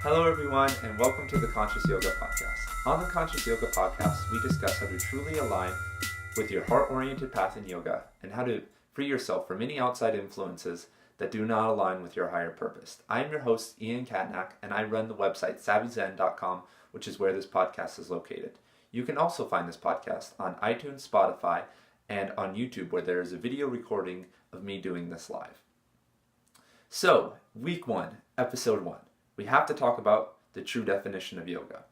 Hello everyone, and welcome to the Conscious Yoga Podcast. On the Conscious Yoga Podcast, we discuss how to truly align with your heart-oriented path in yoga and how to free yourself from any outside influences that do not align with your higher purpose. I am your host, Ian Cattanach, and I run the website savvyzen.com, which is where this podcast is located. You can also find this podcast on iTunes, Spotify, and on YouTube, where there is a video recording of me doing this live. So, week 1, episode 1. We have to talk about the true definition of yoga.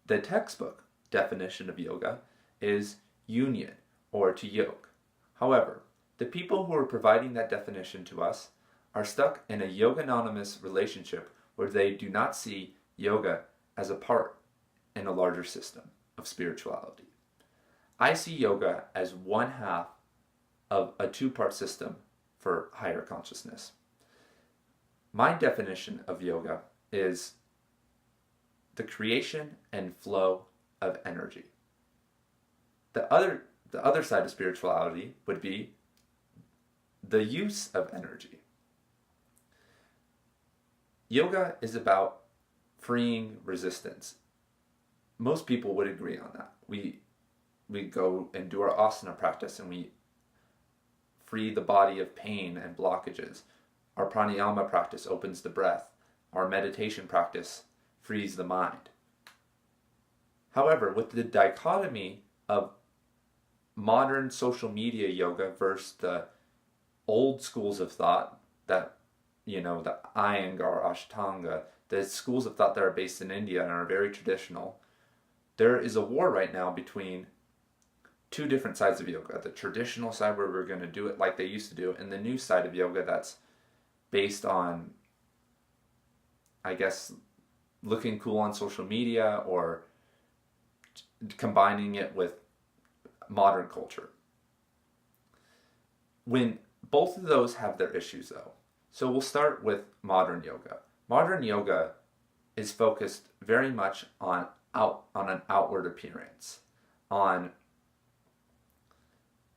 The textbook definition of yoga is union, or to yoke. However, the people who are providing that definition to us are stuck in a yoga-anonymous relationship where they do not see yoga as a part in a larger system of spirituality. I see yoga as one half of a two-part system for higher consciousness. My definition of yoga is the creation and flow of energy. The other side of spirituality would be the use of energy. Yoga is about freeing resistance. Most people would agree on that. We go and do our asana practice and we free the body of pain and blockages. Our pranayama practice opens the breath. Our meditation practice frees the mind. However, with the dichotomy of modern social media yoga versus the old schools of thought that, the Iyengar, Ashtanga, the schools of thought that are based in India and are very traditional, there is a war right now between two different sides of yoga. The traditional side where we're going to do it like they used to do it, and the new side of yoga that's based on, I guess, looking cool on social media or combining it with modern culture. When both of those have their issues though. So we'll start with modern yoga. Modern yoga is focused very much on an outward appearance.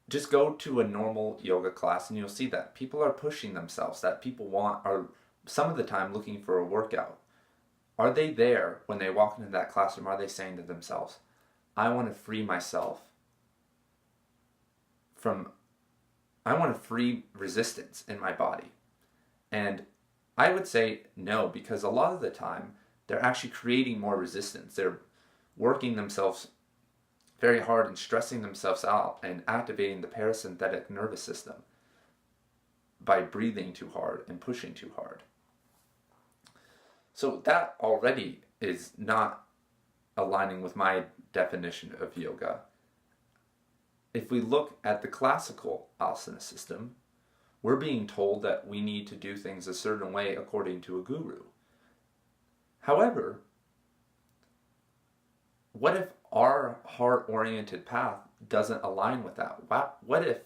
Just go to a normal yoga class and you'll see that people are pushing themselves, that people are some of the time looking for a workout. Are they there when they walk into that classroom? Are they saying to themselves, I want to free myself I want to free resistance in my body? And I would say no, because a lot of the time they're actually creating more resistance. They're working themselves very hard and stressing themselves out and activating the parasympathetic nervous system by breathing too hard and pushing too hard. So that already is not aligning with my definition of yoga. If we look at the classical asana system, we're being told that we need to do things a certain way according to a guru. However, what if our heart-oriented path doesn't align with that? What if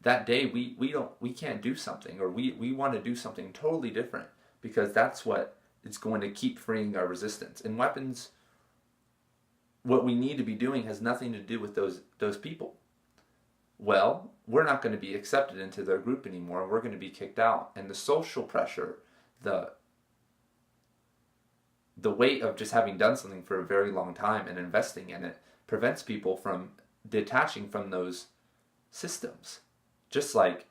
that day we can't do something, or we want to do something totally different because that's what is going to keep freeing our resistance? And weapons, what we need to be doing has nothing to do with those people. Well, we're not going to be accepted into their group anymore. We're going to be kicked out. And the social pressure, the weight of just having done something for a very long time and investing in it prevents people from detaching from those systems. Just like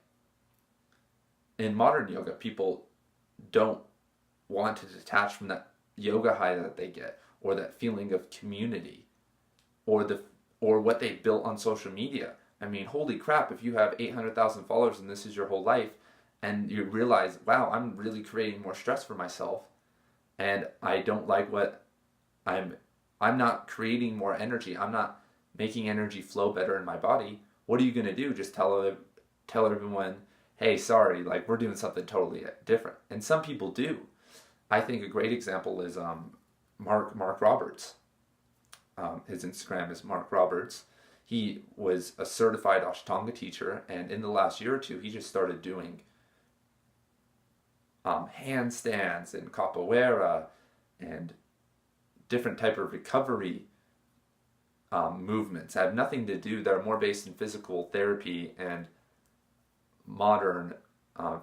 in modern yoga, people don't want to detach from that yoga high that they get, or that feeling of community, or what they built on social media. I mean, holy crap, if you have 800,000 followers and this is your whole life, and you realize, wow, I'm really creating more stress for myself, and I don't like what I'm not creating more energy, I'm not making energy flow better in my body, what are you going to do? Just tell everyone, hey, sorry, like we're doing something totally different. And some people do. I think a great example is Mark Roberts. His Instagram is Mark Roberts. He was a certified Ashtanga teacher, and in the last year or two, he just started doing handstands and capoeira and different type of recovery movements. Have nothing to do, they're more based in physical therapy and modern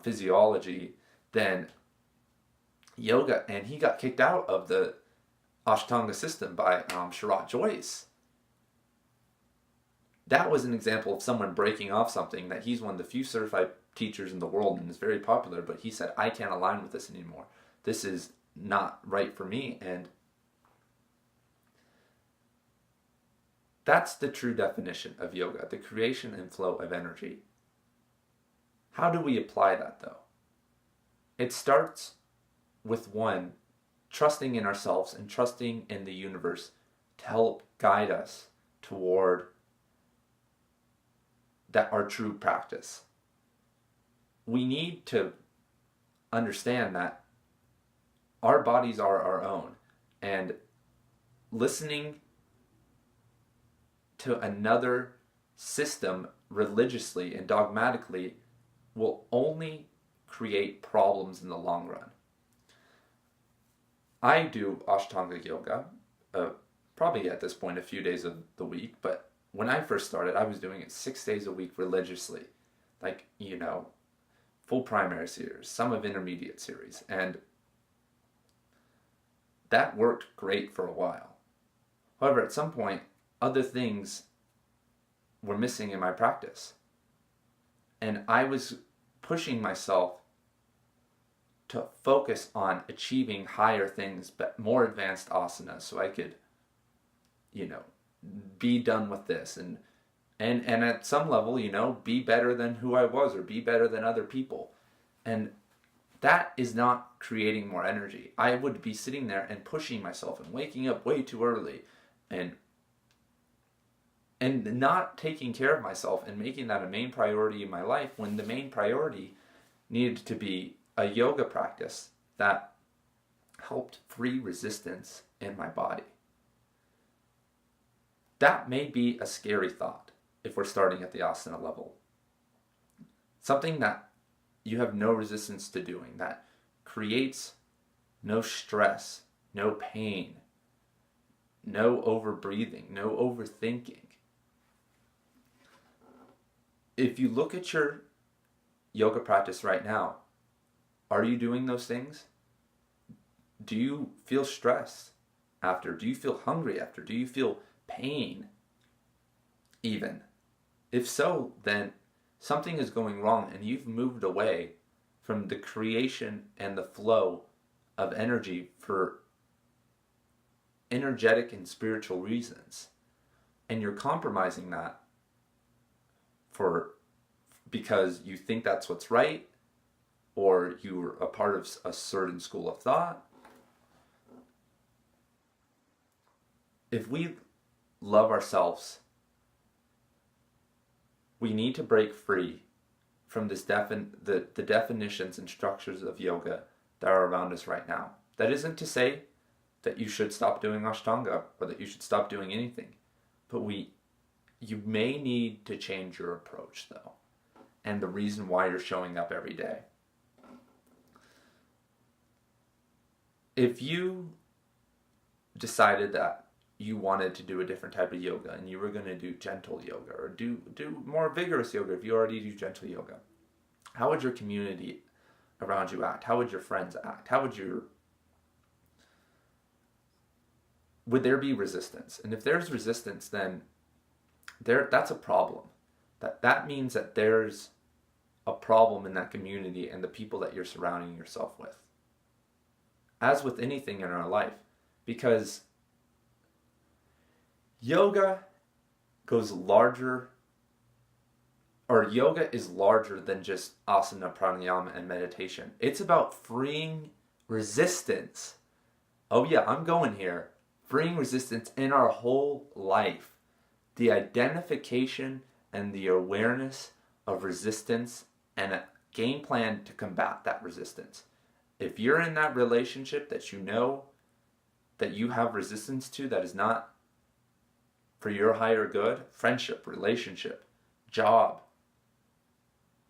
physiology than yoga, and he got kicked out of the Ashtanga system by Sharat Joyce. That was an example of someone breaking off something that he's one of the few certified teachers in the world and is very popular, but he said, I can't align with this anymore. This is not right for me. And that's the true definition of yoga, the creation and flow of energy. How do we apply that, though? It starts with one, trusting in ourselves and trusting in the universe to help guide us toward that our true practice. We need to understand that our bodies are our own, and listening to another system religiously and dogmatically will only create problems in the long run. I do Ashtanga yoga, probably at this point a few days of the week, but when I first started, I was doing it 6 days a week religiously. Like, full primary series, some of intermediate series. And that worked great for a while. However, at some point, other things were missing in my practice. And I was pushing myself to focus on achieving higher things, but more advanced asanas, so I could, be done with this and at some level, be better than who I was or be better than other people. And that is not creating more energy. I would be sitting there and pushing myself and waking up way too early and not taking care of myself and making that a main priority in my life, when the main priority needed to be a yoga practice that helped free resistance in my body. That may be a scary thought if we're starting at the asana level. Something that you have no resistance to doing, that creates no stress, no pain, no over-breathing, no overthinking. If you look at your yoga practice right now, are you doing those things? Do you feel stress after? Do you feel hungry after? Do you feel pain even? If so, then something is going wrong and you've moved away from the creation and the flow of energy for energetic and spiritual reasons. And you're compromising that because you think that's what's right, or you're a part of a certain school of thought. If we love ourselves, we need to break free from this the definitions and structures of yoga that are around us right now. That isn't to say that you should stop doing Ashtanga or that you should stop doing anything, but you may need to change your approach, though, and the reason why you're showing up every day. If you decided that you wanted to do a different type of yoga and you were going to do gentle yoga or do more vigorous yoga if you already do gentle yoga, how would your community around you act? How would your friends act? Would there be resistance? And if there's resistance, then that's a problem. That means that there's a problem in that community and the people that you're surrounding yourself with. As with anything in our life, because yoga is larger than just asana, pranayama, and meditation. It's about freeing resistance. Oh yeah, I'm going here. Freeing resistance in our whole life. The identification and the awareness of resistance and a game plan to combat that resistance. If you're in that relationship that you know that you have resistance to, that is not for your higher good, friendship, relationship, job,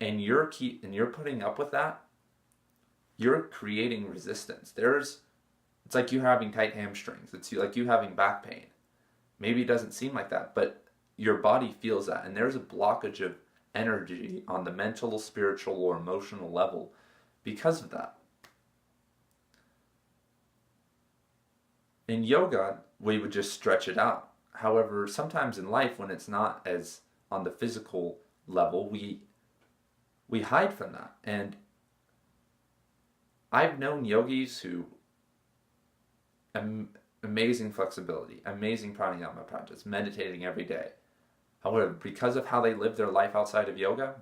and you're putting up with that, you're creating resistance. It's like you having tight hamstrings. It's like you having back pain. Maybe it doesn't seem like that, but your body feels that, and there's a blockage of energy on the mental, spiritual, or emotional level because of that. In yoga, we would just stretch it out. However, sometimes in life, when it's not as on the physical level, we hide from that. And I've known yogis who amazing flexibility, amazing pranayama practice, meditating every day. However, because of how they live their life outside of yoga,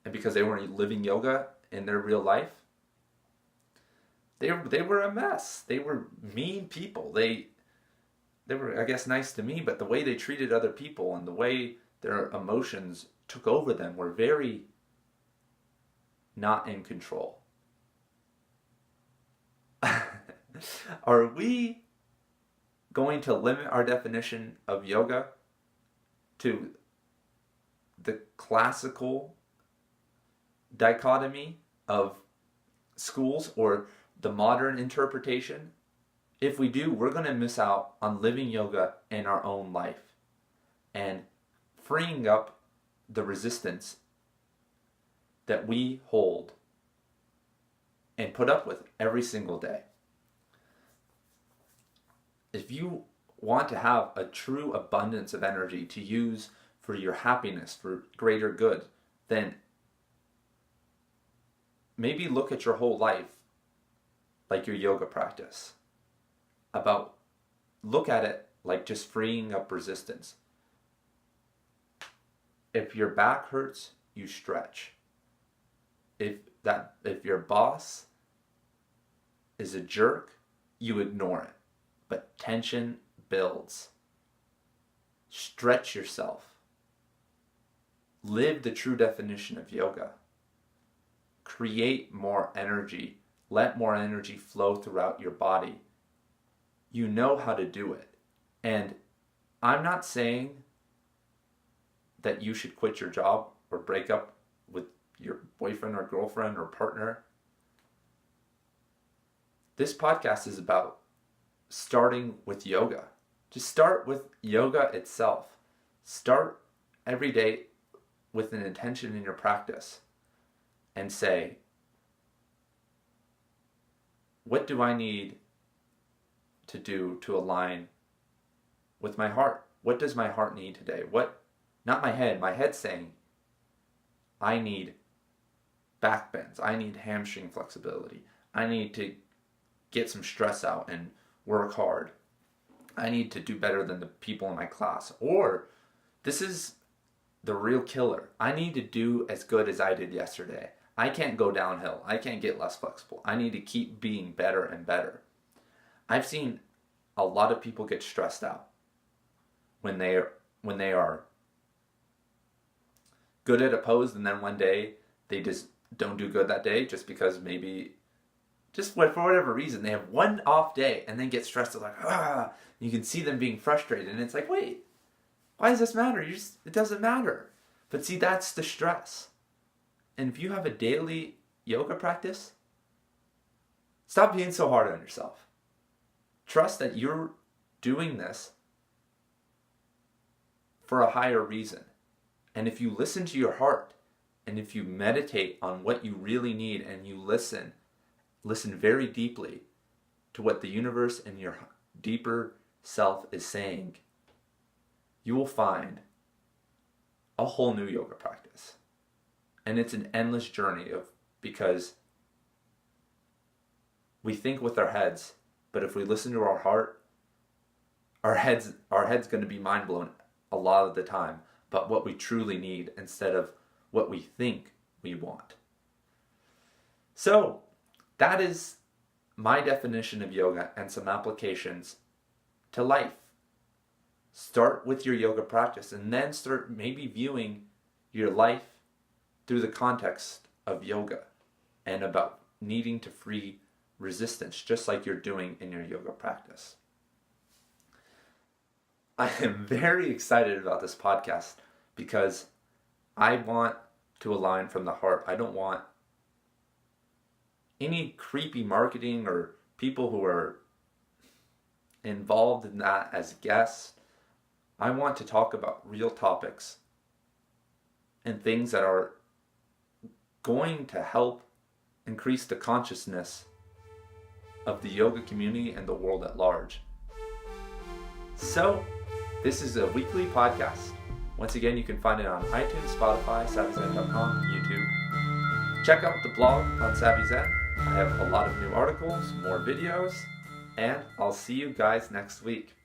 and because they weren't living yoga in their real life, they were a mess. They were mean people. They were, I guess, nice to me, but the way they treated other people and the way their emotions took over them were very not in control. Are we going to limit our definition of yoga to the classical dichotomy of schools or the modern interpretation? If we do, we're going to miss out on living yoga in our own life and freeing up the resistance that we hold and put up with every single day. If you want to have a true abundance of energy to use for your happiness, for greater good, then maybe look at your whole life like your yoga practice. Look at it like just freeing up resistance. If your back hurts, you stretch. If your boss is a jerk, you ignore it. But tension builds. Stretch yourself. Live the true definition of yoga. Create more energy. Let more energy flow throughout your body. You know how to do it. And I'm not saying that you should quit your job or break up with your boyfriend or girlfriend or partner. This podcast is about starting with yoga. Just start with yoga itself. Start every day with an intention in your practice and say, what do I need to do to align with my heart? What does my heart need today? Not my head. My head's saying, I need back bends. I need hamstring flexibility. I need to get some stress out and work hard. I need to do better than the people in my class. Or this is the real killer. I need to do as good as I did yesterday. I can't go downhill. I can't get less flexible. I need to keep being better and better. I've seen a lot of people get stressed out when they are good at a pose, and then one day they just don't do good that day just because maybe just for whatever reason they have one off day and then get stressed. They're like, you can see them being frustrated, and it's like, wait, why does this matter? It doesn't matter. But see, that's the stress. And if you have a daily yoga practice, stop being so hard on yourself. Trust that you're doing this for a higher reason. And if you listen to your heart, and if you meditate on what you really need, and you listen very deeply to what the universe and your deeper self is saying, you will find a whole new yoga practice. And it's an endless journey because we think with our heads, but if we listen to our heart, our head's going to be mind blown a lot of the time, but what we truly need instead of what we think we want. So that is my definition of yoga and some applications to life. Start with your yoga practice and then start maybe viewing your life through the context of yoga and about needing to free resistance, just like you're doing in your yoga practice. I am very excited about this podcast because I want to align from the heart. I don't want any creepy marketing or people who are involved in that as guests. I want to talk about real topics and things that are going to help increase the consciousness of the yoga community and the world at large. So, this is a weekly podcast. Once again, you can find it on iTunes, Spotify, SavvyZen.com, YouTube. Check out the blog on SavvyZen. I have a lot of new articles, more videos, and I'll see you guys next week.